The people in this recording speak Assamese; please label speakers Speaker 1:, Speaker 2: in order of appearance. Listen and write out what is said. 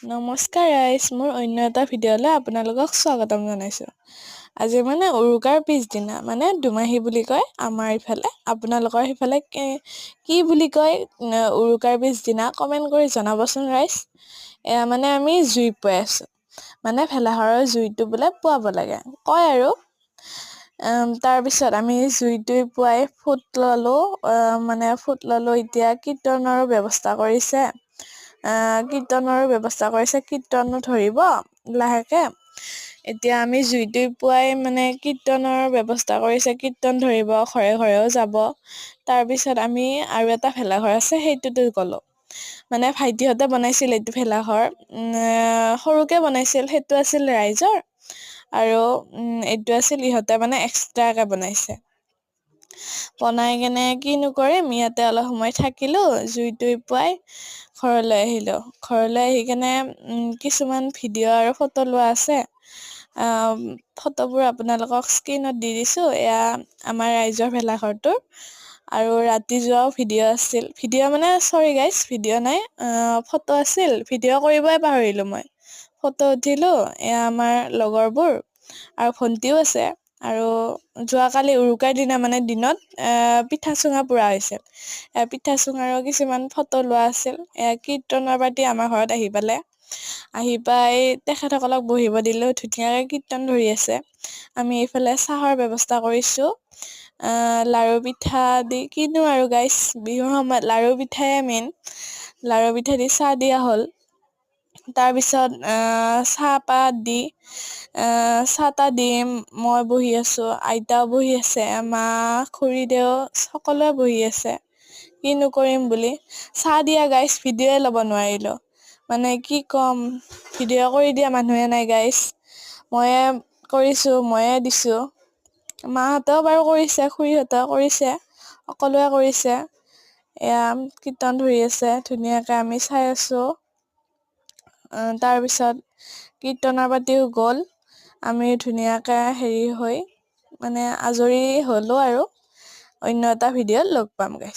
Speaker 1: নমস্কাৰ গাইছ, মোৰ অন্য এটা ভিডিঅ'লৈ আপোনালোকক স্বাগতম জনাইছোঁ। আজি মানে উৰুকাৰ পিছদিনা মানে দুমাহী বুলি কয় আমাৰ ইফালে। আপোনালোকৰ সিফালে কি বুলি কয় উৰুকাৰ পিছদিনা কমেণ্ট কৰি জনাবচোন গাইছ। এয়া মানে আমি জুই পুৱাই আছোঁ, মানে ভেলাঘৰৰ জুইটো বোলে পুৱাব লাগে কয় আৰু। তাৰপিছত আমি জুইটো পুৱাই ফুট ল'লোঁ। এতিয়া কীৰ্তনৰো ব্যৱস্থা কৰিছে। কীৰ্তনো ধৰিব লাহেকে। এতিয়া আমি জুইটো পুৱাই মানে কীৰ্তনৰ ব্যৱস্থা কৰিছে, কীৰ্তন ধৰিব, ঘৰে ঘৰেও যাব। তাৰপিছত আমি আৰু এটা ভেলাঘৰ আছে সেইটোতো গ'লো। মানে ভাইটিহঁতে বনাইছিল এইটো ভেলাঘৰ, সৰুকে বনাইছিল, সেইটো আছিল ৰাইজৰ আৰু এইটো আছিল ইহঁতে মানে এক্সট্ৰাকে বনাই কেনে কিনো কৰিম, ইয়াতে অলপ সময় থাকিলো, জুইটো পুৱাই ঘৰলৈ আহি কেনে কিছুমান ভিডিঅ' আৰু ফটো লোৱা আছে। ফটোবোৰ আপোনালোকক স্ক্ৰীনত দি দিছোঁ। এয়া আমাৰ ৰাইজৰ ভেলাঘৰটোৰ আৰু ৰাতি যোৱাও ভিডিঅ' মানে চৰি গাইজ, ভিডিঅ' নাই, ফটো আছিল। ভিডিঅ' কৰিবই পাহৰিলোঁ মই, ফটো উঠিলোঁ। এয়া আমাৰ লগৰবোৰ আৰু ভণ্টিও আছে। আৰু যোৱাকালি উৰুকাৰ দিনা মানে দিনত পিঠা চুঙা পুৰা হৈছিল। পিঠা চুঙাৰো কিছুমান ফটো লোৱা আছিল। কীৰ্তনৰ পাৰ্টি আমাৰ ঘৰত আহি পাই তেখেতসকলক বহিব দিলোঁ, ধুনীয়াকে কীৰ্তন ধৰি আছে। আমি এইফালে চাহৰ ব্যৱস্থা কৰিছোঁ। লাৰু পিঠা দি কিনো আৰু গাইজ, বিহুৰ সময়ত লাৰু পিঠাই মেইন। লাৰু পিঠা দি চাহ দিয়া হ'ল। তাৰপিছত চাহ তাহ দি মই বহি আছোঁ, আইতাও বহি আছে, মা খুৰীদেউ সকলোৱে বহি আছে। কিনো কৰিম বুলি চাহ দিয়া গাইজ, ভিডিঅ'ই ল'ব নোৱাৰিলোঁ। মানে কি ক'ম, ভিডিঅ' কৰি দিয়া মানুহে নাই গাইজ। ময়ে কৰিছোঁ, ময়ে দিছোঁ। মাহঁতেও বাৰু কৰিছে, খুৰীহঁতেও কৰিছে, সকলোৱে কৰিছে। এয়া কীৰ্তন ধৰি আছে, ধুনীয়াকে আমি চাই আছোঁ। তাৰপিছত কীৰ্তনৰ পাৰ্টিও গ'ল। আমি ধুনীয়াকে মানে আজৰি হ'লো আৰু। অন্য এটা ভিডিঅ'ত লগ পাম গাইজ।